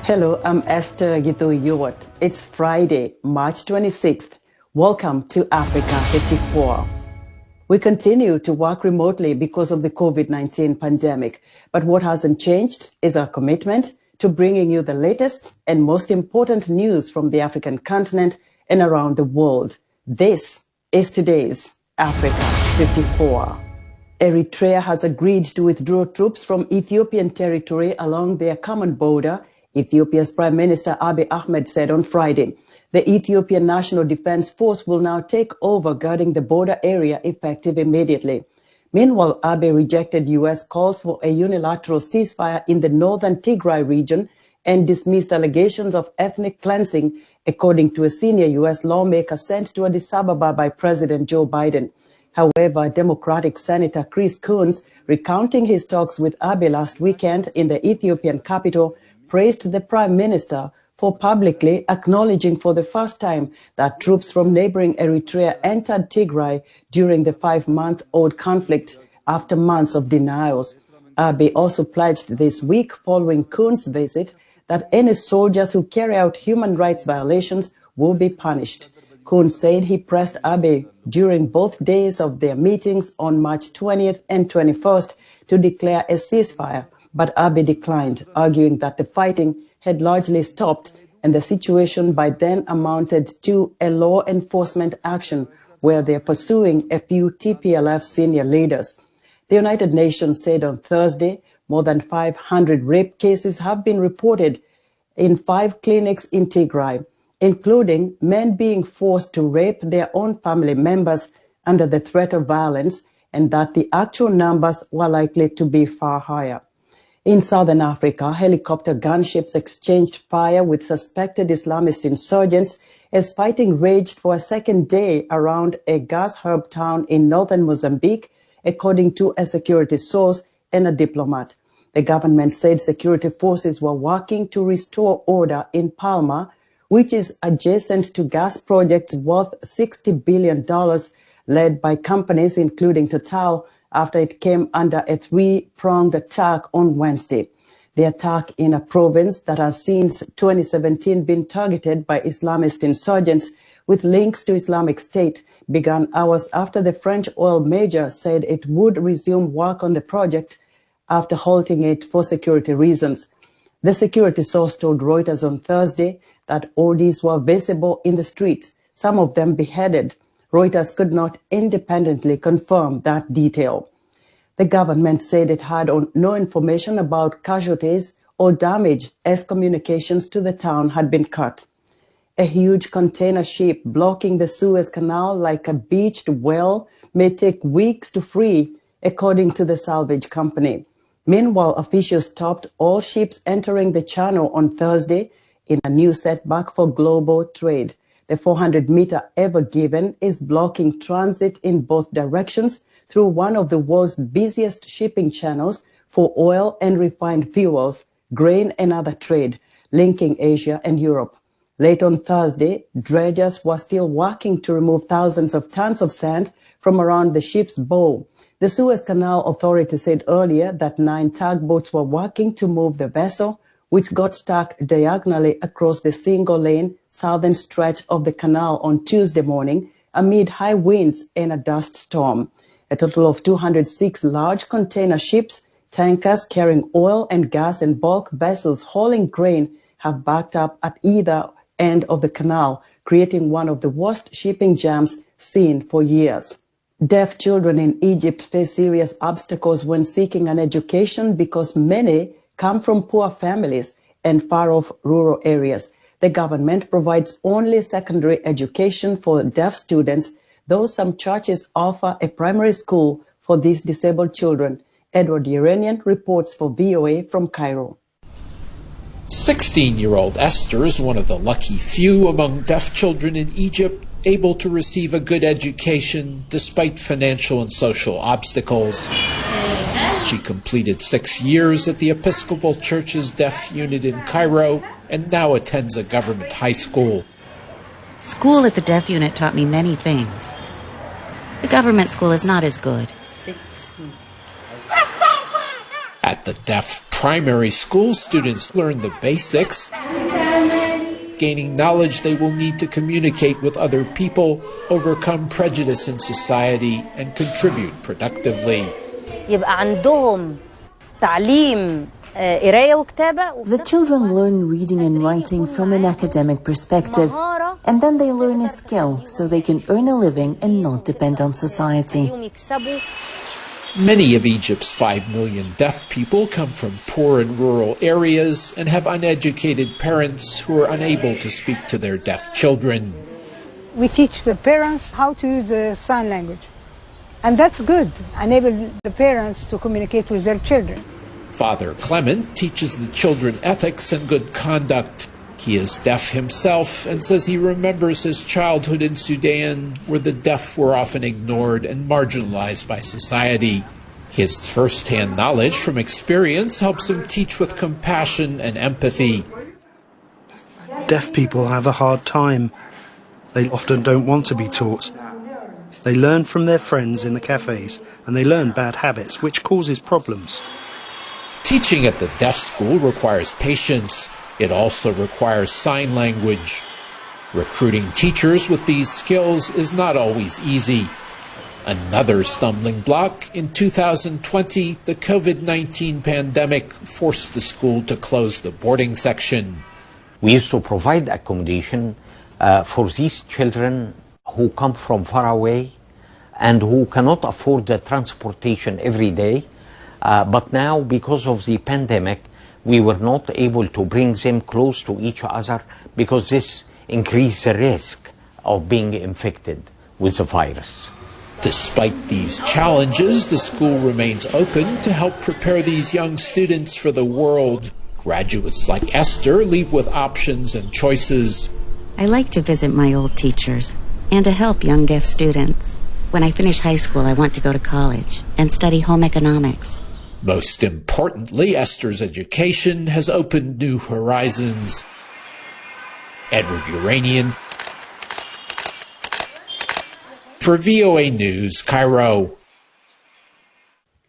Hello, I'm Esther Gitu-Yuwat. It's Friday, March 26th. Welcome to Africa 54. We continue to work remotely because of the COVID-19 pandemic, but what hasn't changed is our commitment to bringing you the latest and most important news from the African continent and around the world. This is today's Africa 54. Eritrea has agreed to withdraw troops from Ethiopian territory along their common border, Ethiopia's Prime Minister Abiy Ahmed said on Friday. The Ethiopian National Defense Force will now take over guarding the border area effective immediately. Meanwhile, Abiy rejected U.S. calls for a unilateral ceasefire in the northern Tigray region and dismissed allegations of ethnic cleansing, according to a senior U.S. lawmaker sent to Addis Ababa by President Joe Biden. However, Democratic Senator Chris Coons, recounting his talks with Abiy last weekend in the Ethiopian capital, praised the Prime Minister for publicly acknowledging for the first time that troops from neighboring Eritrea entered Tigray during the 5-month-old conflict after months of denials. Abiy also pledged this week, following Coons' visit, that any soldiers who carry out human rights violations will be punished. Coons said he pressed Abiy during both days of their meetings on March 20th and 21st to declare a ceasefire, but Abiy declined, arguing that the fighting had largely stopped and the situation by then amounted to a law enforcement action where they're pursuing a few TPLF senior leaders. The United Nations said on Thursday more than 500 rape cases have been reported in 5 clinics in Tigray, including men being forced to rape their own family members under the threat of violence, and that the actual numbers were likely to be far higher. In southern Africa, helicopter gunships exchanged fire with suspected Islamist insurgents as fighting raged for a second day around a gas hub town in northern Mozambique, according to a security source and a diplomat. The government said security forces were working to restore order in Palma, which is adjacent to gas projects worth $60 billion, led by companies including Total, after it came under a 3-pronged attack on Wednesday. The attack in a province that has since 2017 been targeted by Islamist insurgents with links to Islamic State began hours after the French oil major said it would resume work on the project after halting it for security reasons. The security source told Reuters on Thursday that oldies were visible in the streets, some of them beheaded. Reuters could not independently confirm that detail. The government said it had no information about casualties or damage as communications to the town had been cut. A huge container ship blocking the Suez Canal like a beached whale may take weeks to free, according to the salvage company. Meanwhile, officials stopped all ships entering the channel on Thursday in a new setback for global trade. The 400-meter Ever Given is blocking transit in both directions through one of the world's busiest shipping channels for oil and refined fuels, grain and other trade, linking Asia and Europe. Late on Thursday, dredgers were still working to remove thousands of tons of sand from around the ship's bow. The Suez Canal Authority said earlier that 9 tugboats were working to move the vessel, which got stuck diagonally across the single-lane southern stretch of the canal on Tuesday morning amid high winds and a dust storm. A total of 206 large container ships, tankers carrying oil and gas, and bulk vessels hauling grain have backed up at either end of the canal, creating one of the worst shipping jams seen for years. Deaf children in Egypt face serious obstacles when seeking an education because many come from poor families and far-off rural areas. The government provides only secondary education for deaf students, though some churches offer a primary school for these disabled children. Edward Yeranian reports for VOA from Cairo. 16-year-old Esther is one of the lucky few among deaf children in Egypt able to receive a good education despite financial and social obstacles. She completed 6 years at the Episcopal Church's deaf unit in Cairo and now attends a government high school. School at the deaf unit taught me many things. The government school is not as good. At the deaf primary school, students learn the basics, gaining knowledge they will need to communicate with other people, overcome prejudice in society, and contribute productively. يبقى عندهم تعليم قراية وكتابة. The children learn reading and writing from an academic perspective, and then they learn a skill so they can earn a living and not depend on society. Many of Egypt's 5 million deaf people come from poor and rural areas and have uneducated parents who are unable to speak to their deaf children. We teach the parents how to use the sign language, and that's good, enable the parents to communicate with their children. Father Clement teaches the children ethics and good conduct. He is deaf himself and says he remembers his childhood in Sudan, where the deaf were often ignored and marginalized by society. His first-hand knowledge from experience helps him teach with compassion and empathy. Deaf people have a hard time. They often don't want to be taught. They learn from their friends in the cafes, and they learn bad habits, which causes problems. Teaching at the deaf school requires patience. It also requires sign language. Recruiting teachers with these skills is not always easy. Another stumbling block, in 2020, the COVID-19 pandemic forced the school to close the boarding section. We used to provide accommodation for these children who come from far away and who cannot afford the transportation every day. But now, because of the pandemic, we were not able to bring them close to each other because this increased the risk of being infected with the virus. Despite these challenges, the school remains open to help prepare these young students for the world. Graduates like Esther leave with options and choices. I like to visit my old teachers and to help young deaf students. When I finish high school, I want to go to college and study home economics. Most importantly, Esther's education has opened new horizons. Edward Uranian for VOA News, Cairo.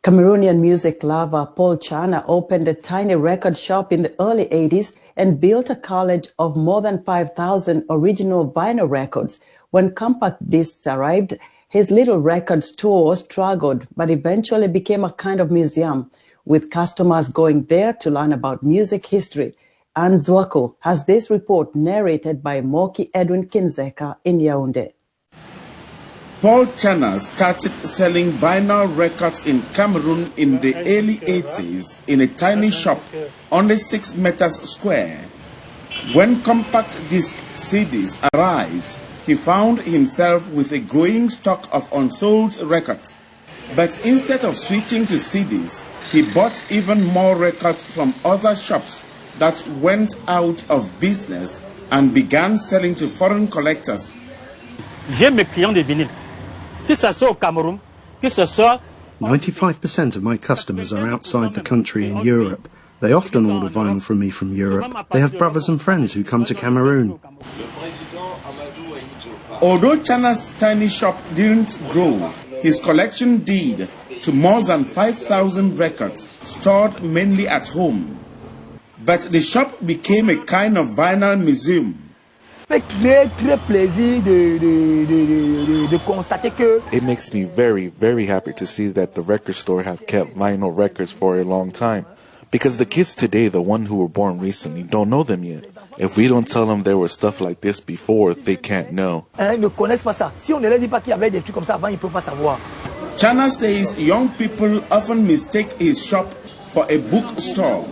Cameroonian music lover Paul Chana opened a tiny record shop in the early 80s and built a college of more than 5,000 original vinyl records. When compact discs arrived, his little record store struggled, but eventually became a kind of museum, with customers going there to learn about music history. Anne Zwako has this report narrated by Moki Edwin Kinzeka in Yaoundé. Paul Chana started selling vinyl records in Cameroon in the early 80s in a tiny shop, only 6 meters square. When compact disc CDs arrived, he found himself with a growing stock of unsold records. But instead of switching to CDs, he bought even more records from other shops that went out of business and began selling to foreign collectors. J'ai mes clients de vinyle. Que ce soit au Cameroun, que ce soit 95% of my customers are outside the country in Europe. They often order vinyl from me from Europe. They have brothers and friends who come to Cameroon. Although Chana's tiny shop didn't grow, his collection did, to more than 5,000 records stored mainly at home. But the shop became a kind of vinyl museum. It makes me very, very happy to see that the record store have kept vinyl records for a long time. Because the kids today, the ones who were born recently, don't know them yet. If we don't tell them there was stuff like this before, they can't know. Chana says young people often mistake his shop for a bookstore.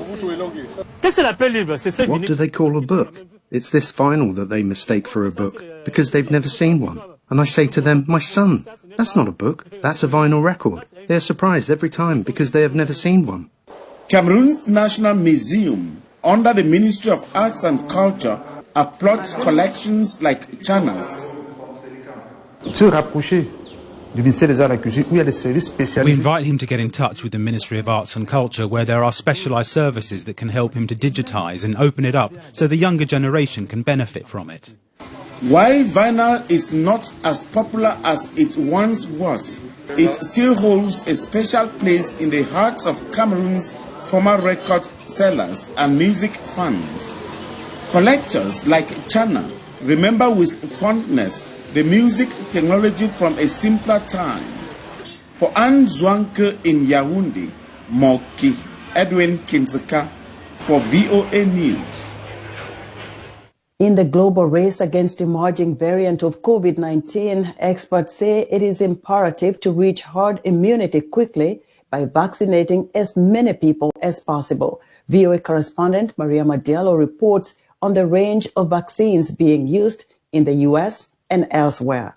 What do they call a book? It's this vinyl that they mistake for a book, because they've never seen one. And I say to them, my son, that's not a book, that's a vinyl record. They're surprised every time because they have never seen one. Cameroon's National Museum, under the Ministry of Arts and Culture, applauds collections like Chana's. We invite him to get in touch with the Ministry of Arts and Culture, where there are specialised services that can help him to digitise and open it up so the younger generation can benefit from it. While vinyl is not as popular as it once was, it still holds a special place in the hearts of Cameroon's former record sellers and music fans. Collectors like Chana remember with fondness the music technology from a simpler time. For Anne Zwanke in Yaoundé, Moki, Edwin Kinzeka for VOA News. In the global race against emerging variant of COVID-19, experts say it is imperative to reach herd immunity quickly by vaccinating as many people as possible. VOA correspondent Maria Madiello reports on the range of vaccines being used in the U.S. and elsewhere.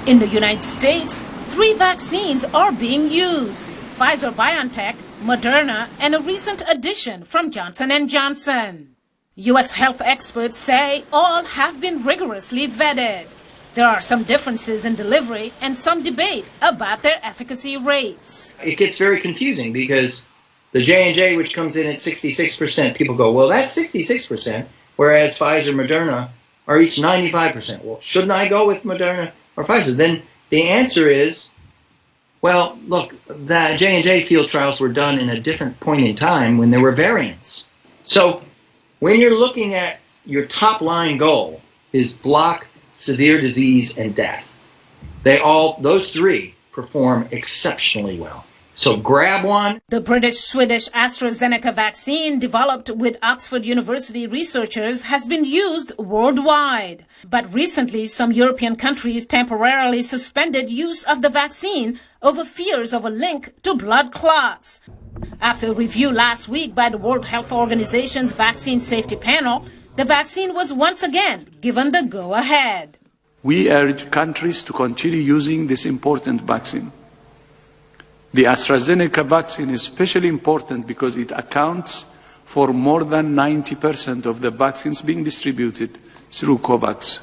In the United States, 3 vaccines are being used: Pfizer-BioNTech, Moderna, and a recent addition from Johnson & Johnson. U.S. health experts say all have been rigorously vetted. There are some differences in delivery and some debate about their efficacy rates. It gets very confusing because the J&J, which comes in at 66%, people go, well, that's 66%, whereas Pfizer and Moderna are each 95%. Well, shouldn't I go with Moderna or Pfizer? Then the answer is, well, look, the J&J field trials were done in a different point in time when there were variants. So when you're looking at your top line goal is block severe disease and death, those 3 perform exceptionally well. So grab one. The British-Swedish AstraZeneca vaccine developed with Oxford University researchers has been used worldwide. But recently, some European countries temporarily suspended use of the vaccine over fears of a link to blood clots. After a review last week by the World Health Organization's Vaccine Safety Panel, the vaccine was once again given the go-ahead. We urge countries to continue using this important vaccine. The AstraZeneca vaccine is especially important because it accounts for more than 90% of the vaccines being distributed through COVAX.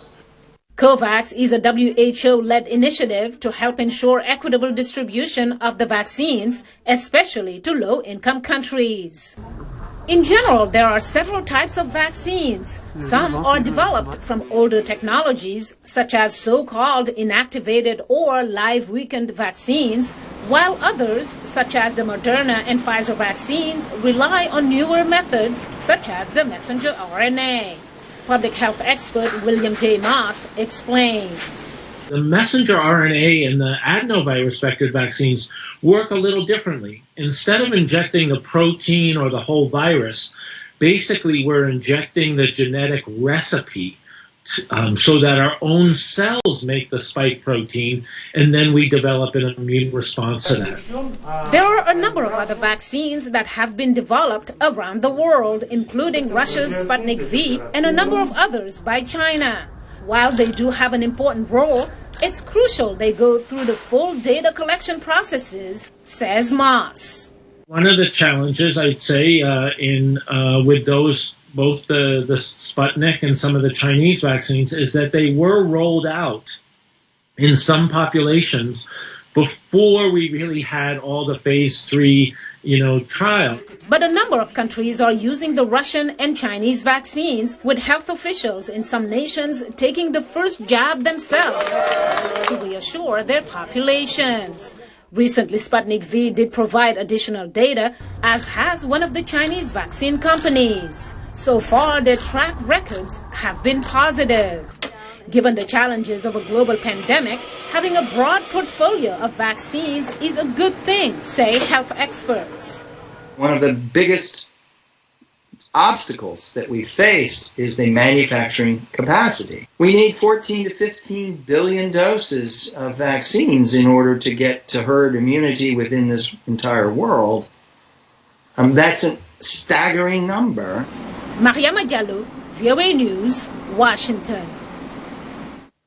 COVAX is a WHO-led initiative to help ensure equitable distribution of the vaccines, especially to low-income countries. In general, there are several types of vaccines. Some are developed from older technologies, such as so-called inactivated or live weakened vaccines, while others, such as the Moderna and Pfizer vaccines, rely on newer methods, such as the messenger RNA. Public health expert William J. Moss explains. The messenger RNA and the adenovirus vector vaccines work a little differently. Instead of injecting the protein or the whole virus, basically we're injecting the genetic recipe so that our own cells make the spike protein, and then we develop an immune response to that. There are a number of other vaccines that have been developed around the world, including Russia's Sputnik V and a number of others by China. While they do have an important role, it's crucial they go through the full data collection processes, says Moss. One of the challenges, I'd say, with those, both the Sputnik and some of the Chinese vaccines, is that they were rolled out in some populations before we really had all the phase 3, trial. But a number of countries are using the Russian and Chinese vaccines, with health officials in some nations taking the first jab themselves to reassure their populations. Recently, Sputnik V did provide additional data, as has one of the Chinese vaccine companies. So far, their track records have been positive. Given the challenges of a global pandemic, having a broad portfolio of vaccines is a good thing, say health experts. One of the biggest obstacles that we faced is the manufacturing capacity. We need 14 to 15 billion doses of vaccines in order to get to herd immunity within this entire world. That's a staggering number. Maria Madiello, VOA News, Washington.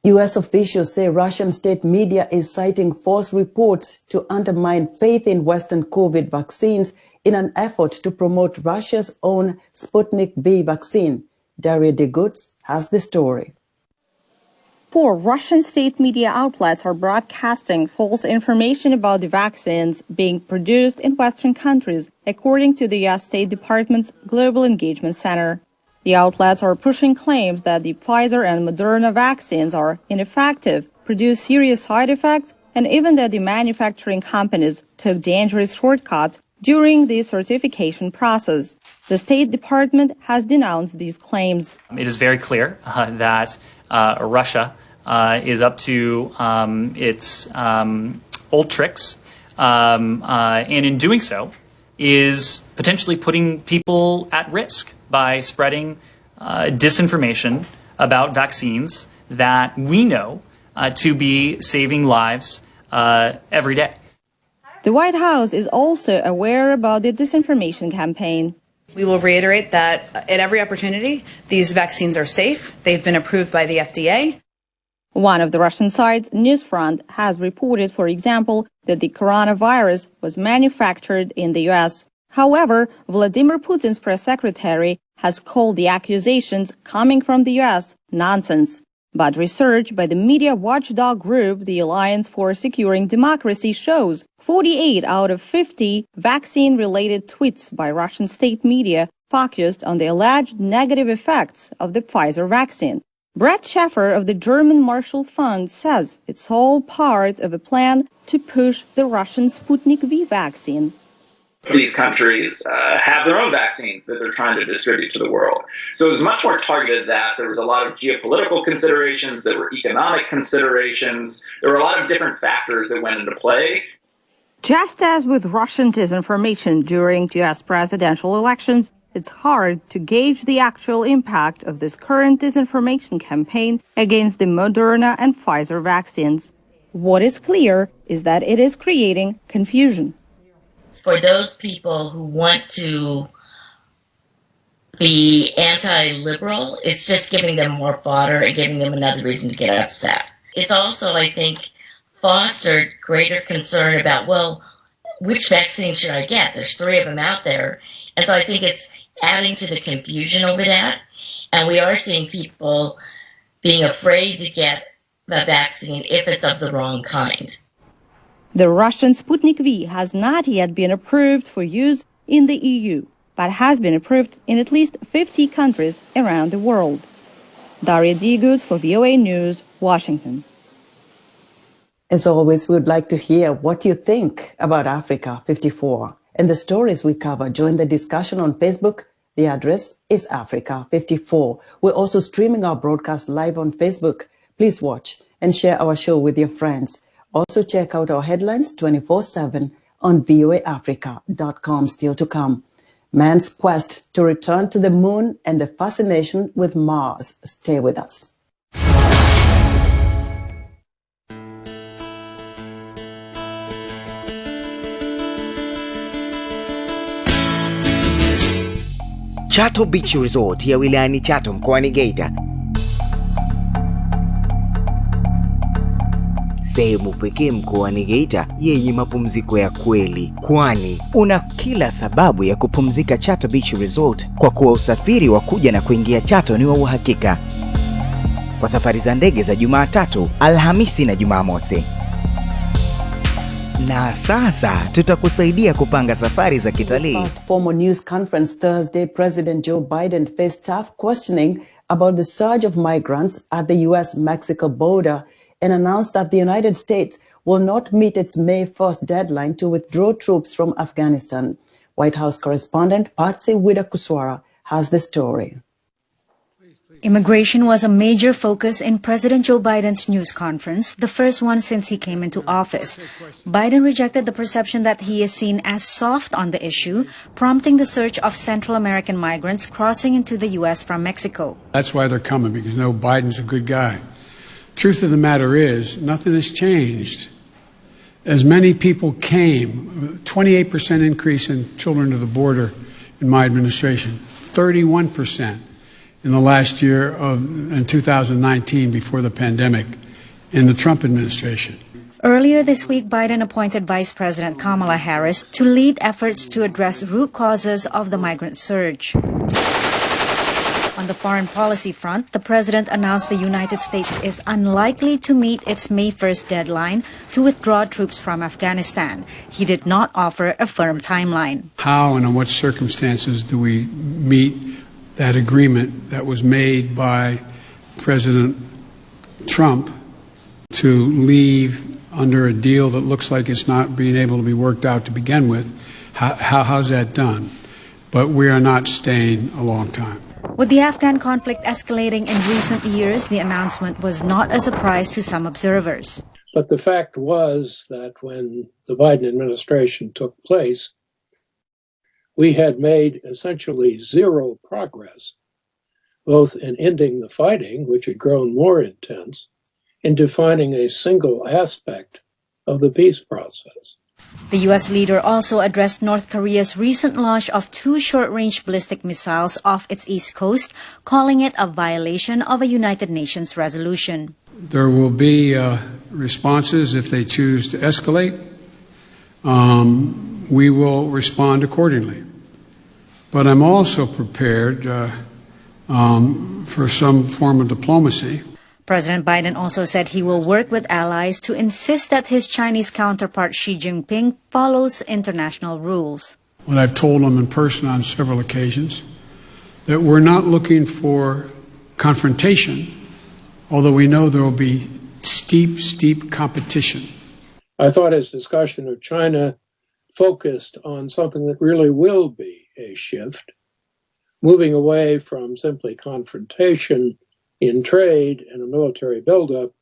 U.S. officials say Russian state media is citing false reports to undermine faith in Western COVID vaccines in an effort to promote Russia's own Sputnik V vaccine. Daria Deguts has the story. 4 Russian state media outlets are broadcasting false information about the vaccines being produced in Western countries, according to the U.S. State Department's Global Engagement Center. The outlets are pushing claims that the Pfizer and Moderna vaccines are ineffective, produce serious side effects, and even that the manufacturing companies took dangerous shortcuts during the certification process. The State Department has denounced these claims. It is very clear that Russia is up to its old tricks, and in doing so is potentially putting people at risk by spreading disinformation about vaccines that we know to be saving lives every day. The White House is also aware about the disinformation campaign. We will reiterate that at every opportunity, these vaccines are safe. They've been approved by the FDA. One of the Russian sites, Newsfront, has reported, for example, that the coronavirus was manufactured in the U.S. However, Vladimir Putin's press secretary has called the accusations coming from the U.S. nonsense. But research by the media watchdog group, the Alliance for Securing Democracy, shows 48 out of 50 vaccine-related tweets by Russian state media focused on the alleged negative effects of the Pfizer vaccine. Brett Schaffer of the German Marshall Fund says it's all part of a plan to push the Russian Sputnik V vaccine. These countries have their own vaccines that they're trying to distribute to the world. So it was much more targeted that there was a lot of geopolitical considerations, there were economic considerations, there were a lot of different factors that went into play. Just as with Russian disinformation during U.S. presidential elections, it's hard to gauge the actual impact of this current disinformation campaign against the Moderna and Pfizer vaccines. What is clear is that it is creating confusion. For those people who want to be anti-liberal, it's just giving them more fodder and giving them another reason to get upset. It's also, I think, fostered greater concern about, well, which vaccine should I get? There's 3 of them out there. And so I think it's adding to the confusion over that. And we are seeing people being afraid to get the vaccine if it's of the wrong kind. The Russian Sputnik V has not yet been approved for use in the EU, but has been approved in at least 50 countries around the world. Daria Digut for VOA News, Washington. As always, we would like to hear what you think about Africa 54 and the stories we cover. Join the discussion on Facebook. The address is Africa 54. We're also streaming our broadcast live on Facebook. Please watch and share our show with your friends. Also check out our headlines 24/7 on voaafrica.com. Still to come, man's quest to return to the moon and the fascination with Mars. Stay with us. Chato Beach Resort ya wilayani Chato mkoani Geita, sehemu pekee mkoani Geita yenye mapumziko ya kweli, kwani una kila sababu ya kupumzika Chato Beach Resort, kwa kuwa usafiri wa kuja na kuingia Chato ni wa uhakika kwa safari za ndege za Jumatatu, Alhamisi na Jumamosi. Na sasa tutakusaidia kupanga safari za kitalii. Formal news conference Thursday, President Joe Biden faced tough questioning about the surge of migrants at the U.S.-Mexico border and announced that the United States will not meet its May 1st deadline to withdraw troops from Afghanistan. White House correspondent Patsy Widakuswara has the story. Immigration was a major focus in President Joe Biden's news conference, the first one since he came into office. Biden rejected the perception that he is seen as soft on the issue, prompting the surge of Central American migrants crossing into the U.S. from Mexico. That's why they're coming, because no, Biden's a good guy. Truth of the matter is, nothing has changed. As many people came, 28% increase in children to the border in my administration, 31% in the last year in 2019 before the pandemic in the Trump administration. Earlier this week, Biden appointed Vice President Kamala Harris to lead efforts to address root causes of the migrant surge. On the foreign policy front, the president announced the United States is unlikely to meet its May 1st deadline to withdraw troops from Afghanistan. He did not offer a firm timeline. How and in what circumstances do we meet that agreement that was made by President Trump to leave under a deal that looks like it's not being able to be worked out to begin with. How's that done? But we are not staying a long time. With the Afghan conflict escalating in recent years, the announcement was not a surprise to some observers. But the fact was that when the Biden administration took place, we had made essentially zero progress, both in ending the fighting, which had grown more intense, and defining a single aspect of the peace process. The U.S. leader also addressed North Korea's recent launch of 2 short-range ballistic missiles off its east coast, calling it a violation of a United Nations resolution. There will be responses if they choose to escalate. We will respond accordingly. But I'm also prepared for some form of diplomacy. President Biden also said he will work with allies to insist that his Chinese counterpart Xi Jinping follows international rules. What I've told him in person on several occasions, that we're not looking for confrontation, although we know there will be steep competition. I thought his discussion of China focused on something that really will be a shift, moving away from simply confrontation in trade and a military buildup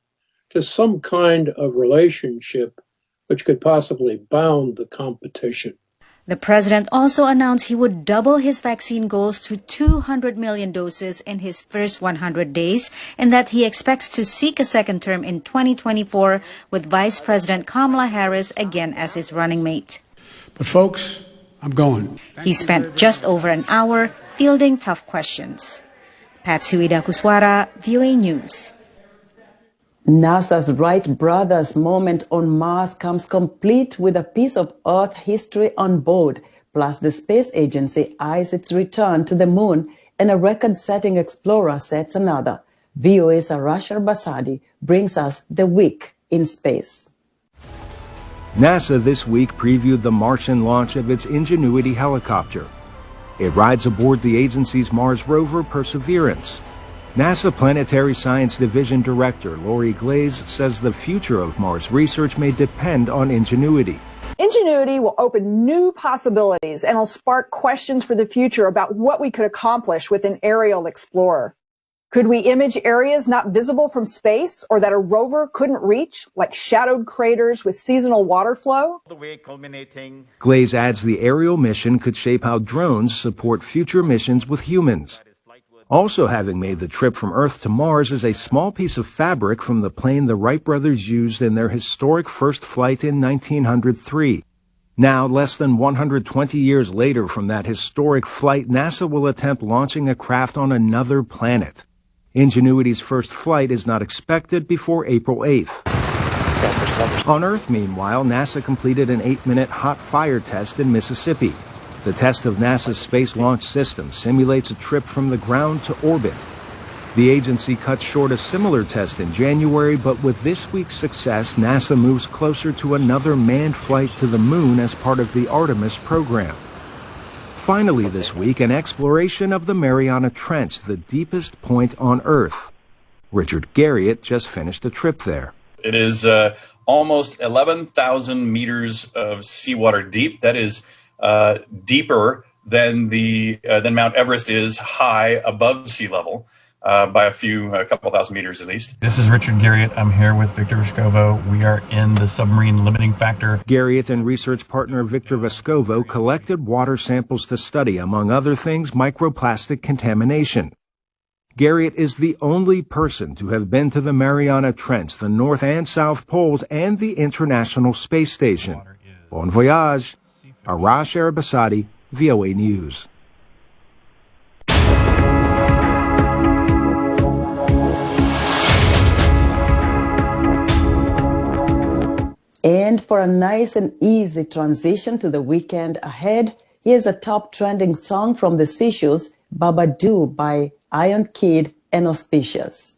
to some kind of relationship which could possibly bound the competition. The president also announced he would double his vaccine goals to 200 million doses in his first 100 days, and that he expects to seek a second term in 2024 with Vice President Kamala Harris again as his running mate. But folks, I'm going. He spent just over an hour fielding tough questions. Patsy Widakuswara, VOA News. NASA's Wright brothers moment on Mars comes complete with a piece of Earth history on board, plus the space agency eyes its return to the moon, and a record-setting explorer sets another. VOA's Arash Arbasadi brings us the week in space. NASA this week previewed the Martian launch of its Ingenuity helicopter. It rides aboard the agency's Mars rover Perseverance. NASA Planetary Science Division Director Lori Glaze says the future of Mars research may depend on Ingenuity. Ingenuity will open new possibilities and will spark questions for the future about what we could accomplish with an aerial explorer. Could we image areas not visible from space or that a rover couldn't reach, like shadowed craters with seasonal water flow? Glaze adds the aerial mission could shape how drones support future missions with humans. Also having made the trip from Earth to Mars is a small piece of fabric from the plane the Wright brothers used in their historic first flight in 1903. Now, less than 120 years later from that historic flight, NASA will attempt launching a craft on another planet. Ingenuity's first flight is not expected before April 8th. On Earth, meanwhile, NASA completed an 8-minute hot fire test in Mississippi. The test of NASA's Space Launch System simulates a trip from the ground to orbit. The agency cut short a similar test in January, but with this week's success, NASA moves closer to another manned flight to the moon as part of the Artemis program. Finally this week, an exploration of the Mariana Trench, the deepest point on Earth. Richard Garriott just finished a trip there. It is almost 11,000 meters of seawater deep. That is deeper than Mount Everest is high above sea level by a couple thousand meters at least. This is Richard Garriott. I'm here with Victor Vescovo. We are in the submarine limiting factor. Garriott and research partner Victor Vescovo collected water samples to study, among other things, microplastic contamination. Garriott is the only person to have been to the Mariana Trench, the North and South Poles, and the International Space Station. Bon voyage. Arash Arabasadi, VOA News. And for a nice and easy transition to the weekend ahead, here's a top trending song from the Seychelles, Babadoo by Iron Kid and Auspicious.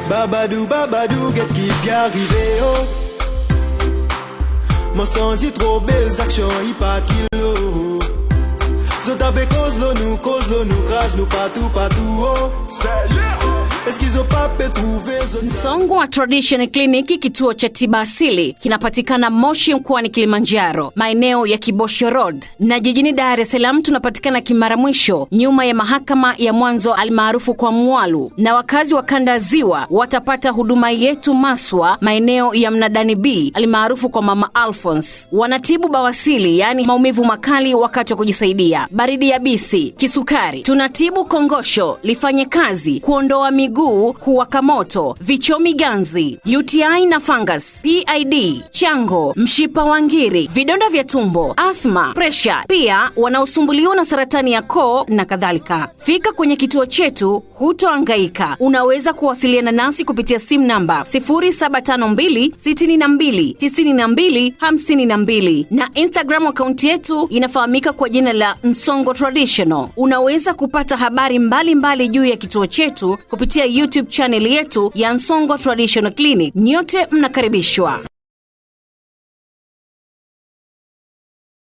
Babadou, babadou, get keep ya arrivé, oh. Mon sens y trop belle, action y pas kilo. taper cause nous crache nous partout oh. Song'wa Tradition Clinic, kituo cha tiba asili, kinapatikana Moshi mkoani Kilimanjaro, maeneo ya Kibosho Road, na jijini Dar es Salaam tunapatikana Kimara Mwisho, nyuma ya mahakama ya mwanzo almaarufu kwa Mwalu. Na wakazi wa kanda Ziwa watapata huduma yetu Maswa, maeneo ya Mnadani B almaarufu kwa Mama Alphonse. Wanatibu bawasili, yani maumivu makali wakati wa kujisaidia, baridi yabisi, kisukari. Tunatibu kongosho lifanye kazi, kuondoa miguu kuwaka moto, vichomi ganzi, UTI na fungus, PID, chango, mshipa wa ngiri, vidonda vya tumbo, asthma, pressure, pia wanaosumbuliwa na saratani ya koo na kadhalika. Fika kwenye kituo chetu, hutohangaika. Unaweza kuwasiliana nasi kupitia simu namba 0752 62 92 52 na Instagram account yetu inafahamika kwa jina la Nsongo Traditional. Unaweza kupata habari mbalimbali juu ya kituo chetu kupitia YouTube channel yetu ya Nsongo Traditional Clinic. Nyote mnakaribishwa.